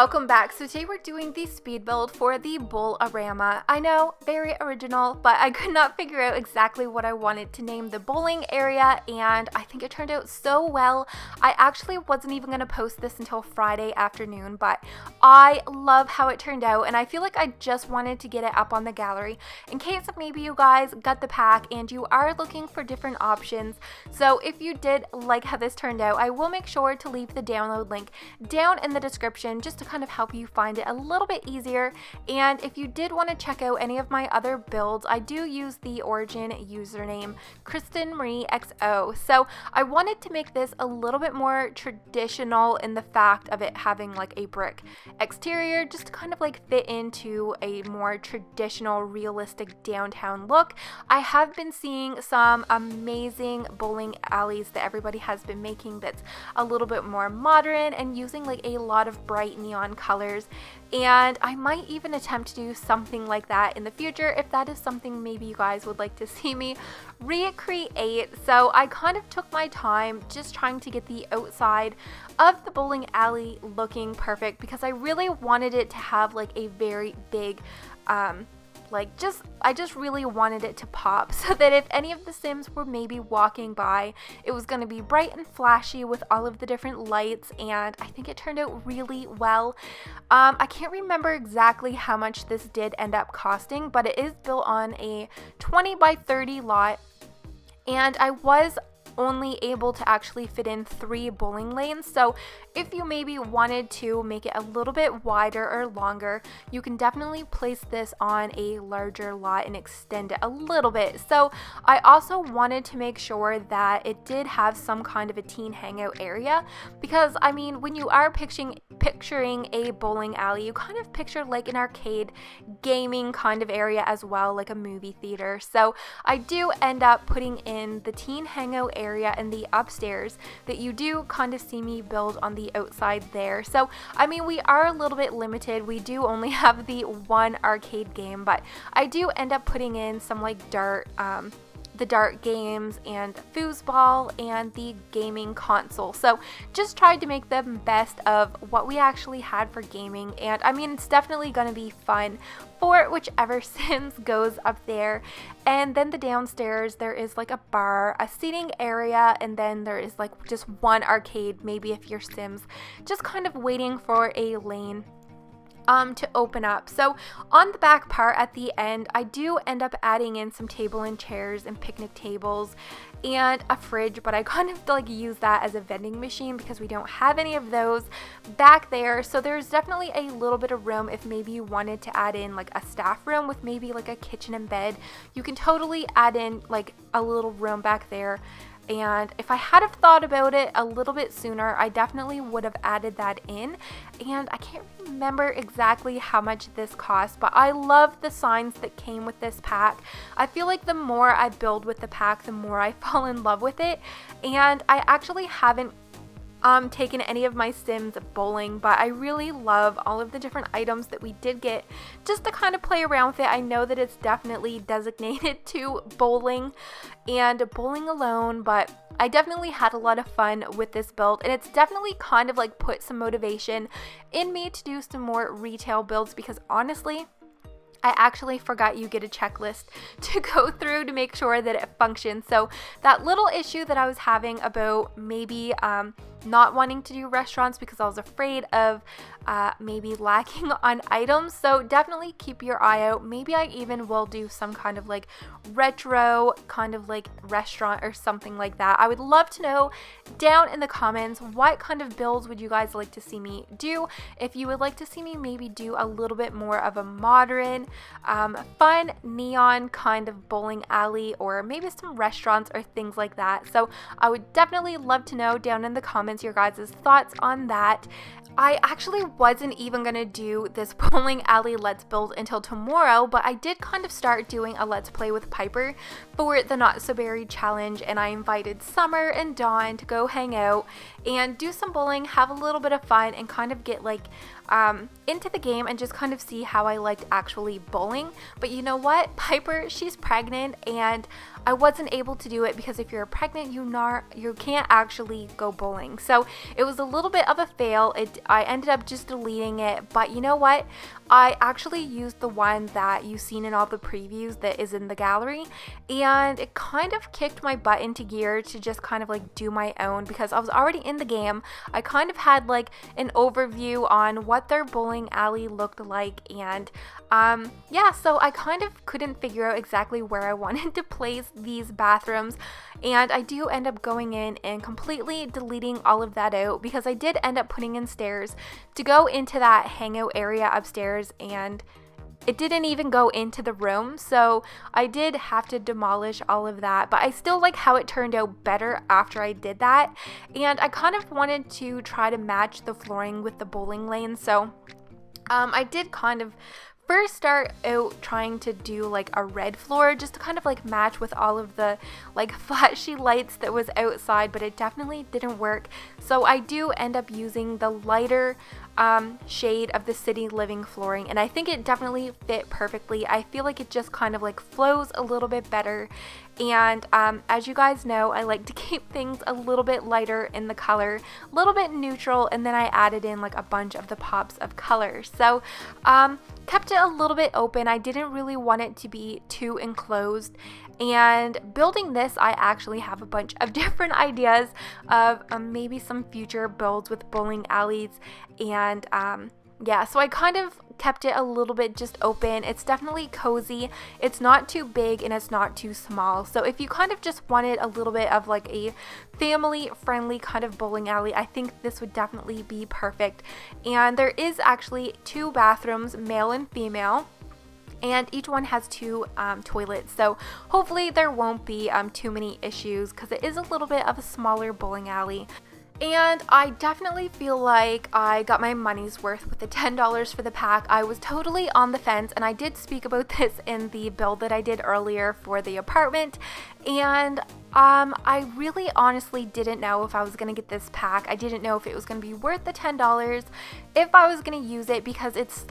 welcome back. So today we're doing the speed build for the Bowl-A-Ramma. I know, very original, but I could not figure out exactly what I wanted to name the bowling area, and I think it turned out so well. I actually wasn't even going to post this until Friday afternoon, but I love how it turned out, and I feel like I just wanted to get it up on the gallery in case maybe you guys got the pack and you are looking for different options. So if you did like how this turned out, I will make sure to leave the download link down in the description just to kind of help you find it a little bit easier. And if you did want to check out any of my other builds, I do use the origin username KrystinMyrieXo. So I wanted to make this a little bit more traditional in the fact of it having like a brick exterior, just to kind of like fit into a more traditional realistic downtown look. I have been seeing some amazing bowling alleys that everybody has been making that's a little bit more modern and using like a lot of bright neon colors, and I might even attempt to do something like that in the future if that is something maybe you guys would like to see me recreate. So I kind of took my time just trying to get the outside of the bowling alley looking perfect because I really wanted it to have like a very big I just really wanted it to pop so that if any of the Sims were maybe walking by, it was going to be bright and flashy with all of the different lights, and I think it turned out really well. I can't remember exactly how much this did end up costing, but it is built on a 20 by 30 lot, and I was only able to actually fit in 3 bowling lanes. So if you maybe wanted to make it a little bit wider or longer, you can definitely place this on a larger lot and extend it a little bit. So I also wanted to make sure that it did have some kind of a teen hangout area, because I mean, when you are picturing a bowling alley, you kind of picture like an arcade gaming kind of area as well, like a movie theater. So I do end up putting in the teen hangout area in the upstairs that you do kind of see me build on the outside there. So I mean, we are a little bit limited. We do only have the one arcade game, but I do end up putting in some like the dart games and foosball and the gaming console. So just tried to make the best of what we actually had for gaming, and I mean, it's definitely going to be fun for whichever Sims goes up there. And then the downstairs, there is like a bar, a seating area, and then there is like just one arcade, maybe if your Sims just kind of waiting for a lane to open up. So on the back part at the end, I do end up adding in some table and chairs and picnic tables and a fridge, but I kind of like use that as a vending machine because we don't have any of those back there. So there's definitely a little bit of room if maybe you wanted to add in like a staff room with maybe like a kitchen and bed. You can totally add in like a little room back there. And if I had have thought about it a little bit sooner, I definitely would have added that in. And I can't remember exactly how much this cost, but I love the signs that came with this pack. I feel like the more I build with the pack, the more I fall in love with it. And I actually haven't taken any of my Sims bowling, but I really love all of the different items that we did get just to kind of play around with it. I know that it's definitely designated to bowling and bowling alone, but I definitely had a lot of fun with this build, and it's definitely kind of like put some motivation in me to do some more retail builds, because honestly, I actually forgot you get a checklist to go through to make sure that it functions. So that little issue that I was having about maybe not wanting to do restaurants because I was afraid of maybe lacking on items. So definitely keep your eye out. Maybe I even will do some kind of like retro kind of like restaurant or something like that. I would love to know down in the comments what kind of builds would you guys like to see me do. If you would like to see me maybe do a little bit more of a modern fun neon kind of bowling alley, or maybe some restaurants or things like that. So I would definitely love to know down in the comments your guys' thoughts on that. I actually wasn't even going to do this bowling alley let's build until tomorrow, but I did kind of start doing a let's play with Piper for the Not So Berry challenge, and I invited Summer and Dawn to go hang out and do some bowling, have a little bit of fun, and kind of get like into the game and just kind of see how I liked actually bowling. But you know what? Piper, she's pregnant, and I wasn't able to do it because if you're pregnant, you can't actually go bowling. So it was a little bit of a fail. I ended up just deleting it, but you know what? I actually used the one that you've seen in all the previews that is in the gallery, and it kind of kicked my butt into gear to just kind of like do my own because I was already in the game. I kind of had like an overview on what their bowling alley looked like, and yeah, so I kind of couldn't figure out exactly where I wanted to place these bathrooms, and I do end up going in and completely deleting all of that out because I did end up putting in stairs to go into that hangout area upstairs, and it didn't even go into the room, so I did have to demolish all of that. But I still like how it turned out better after I did that, and I kind of wanted to try to match the flooring with the bowling lane, so I did kind of first start out trying to do like a red floor just to kind of like match with all of the like flashy lights that was outside, but it definitely didn't work. So I do end up using the lighter shade of the city living flooring, and I think it definitely fit perfectly. I feel like it just kind of like flows a little bit better, and as you guys know, I like to keep things a little bit lighter in the color, a little bit neutral, and then I added in like a bunch of the pops of color. So kept it a little bit open. I didn't really want it to be too enclosed. And building this, I actually have a bunch of different ideas of maybe some future builds with bowling alleys, and yeah, so I kind of kept it a little bit just open. It's definitely cozy. It's not too big and it's not too small. So if you kind of just wanted a little bit of like a family friendly kind of bowling alley, I think this would definitely be perfect. And there is actually 2 bathrooms, male and female, and each one has 2 toilets, so hopefully there won't be too many issues because it is a little bit of a smaller bowling alley. And I definitely feel like I got my money's worth with the $10 for the pack. I was totally on the fence, and I did speak about this in the build that I did earlier for the apartment, and I really honestly didn't know if I was going to get this pack. I didn't know if it was going to be worth the $10, if I was going to use it, because it's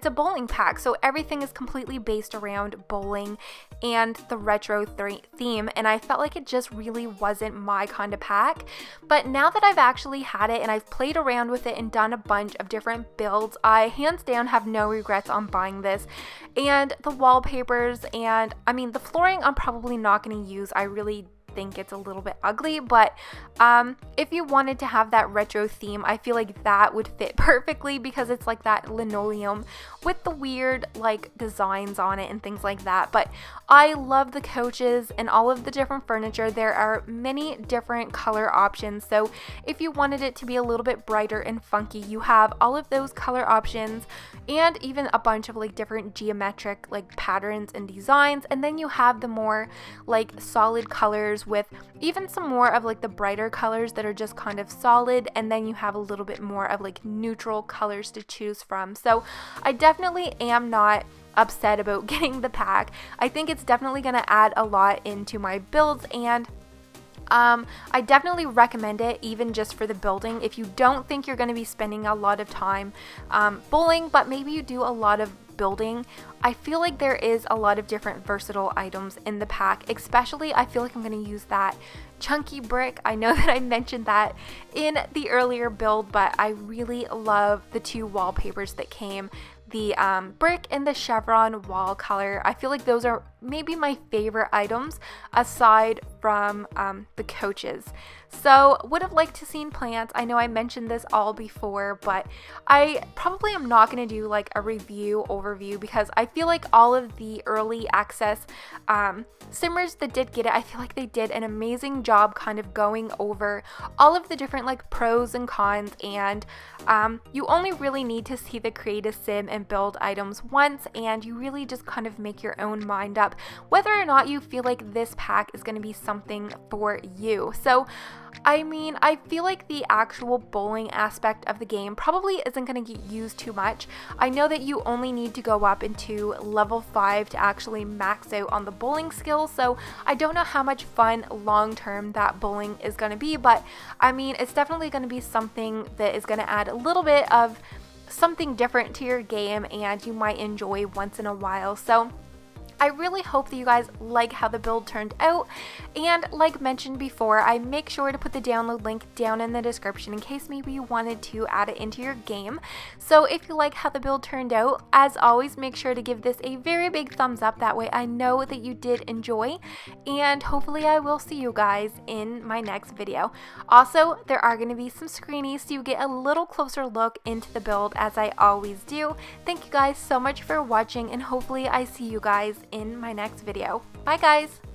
a bowling pack, so everything is completely based around bowling and the retro theme, and I felt like it just really wasn't my kind of pack. But now that I've actually had it and I've played around with it and done a bunch of different builds, I hands down have no regrets on buying this. And the wallpapers, and I mean the flooring I'm probably not going to use. I really think it's a little bit ugly, but if you wanted to have that retro theme, I feel like that would fit perfectly because it's like that linoleum with the weird like designs on it and things like that. But I love the couches and all of the different furniture. There are many different color options, so if you wanted it to be a little bit brighter and funky, you have all of those color options, and even a bunch of like different geometric like patterns and designs. And then you have the more like solid colors with even some more of like the brighter colors that are just kind of solid, and then you have a little bit more of like neutral colors to choose from. So I definitely am not upset about getting the pack. I think it's definitely going to add a lot into my builds, and I definitely recommend it even just for the building. If you don't think you're going to be spending a lot of time bowling, but maybe you do a lot of building, I feel like there is a lot of different versatile items in the pack. Especially I feel like I'm going to use that chunky brick. I know that I mentioned that in the earlier build, but I really love the 2 wallpapers that came, the brick and the chevron wall color. I feel like those are maybe my favorite items aside from the couches. So would have liked to seen plants. I know I mentioned this all before, but I probably am not going to do like a review overview because I feel like all of the early access simmers that did get it, I feel like they did an amazing job kind of going over all of the different like pros and cons, and you only really need to see the create a sim and build items once, and you really just kind of make your own mind up whether or not you feel like this pack is going to be something for you. So I mean, I feel like the actual bowling aspect of the game probably isn't going to get used too much. I know that you only need to go up into level 5 to actually max out on the bowling skills, so I don't know how much fun long term that bowling is going to be, but I mean, it's definitely going to be something that is going to add a little bit of something different to your game and you might enjoy once in a while. So I really hope that you guys like how the build turned out, and like mentioned before, I make sure to put the download link down in the description in case maybe you wanted to add it into your game. So if you like how the build turned out, as always, make sure to give this a very big thumbs up, that way I know that you did enjoy, and hopefully I will see you guys in my next video. Also, there are going to be some screenies so you get a little closer look into the build, as I always do. Thank you guys so much for watching, and hopefully I see you guys in my next video. Bye guys!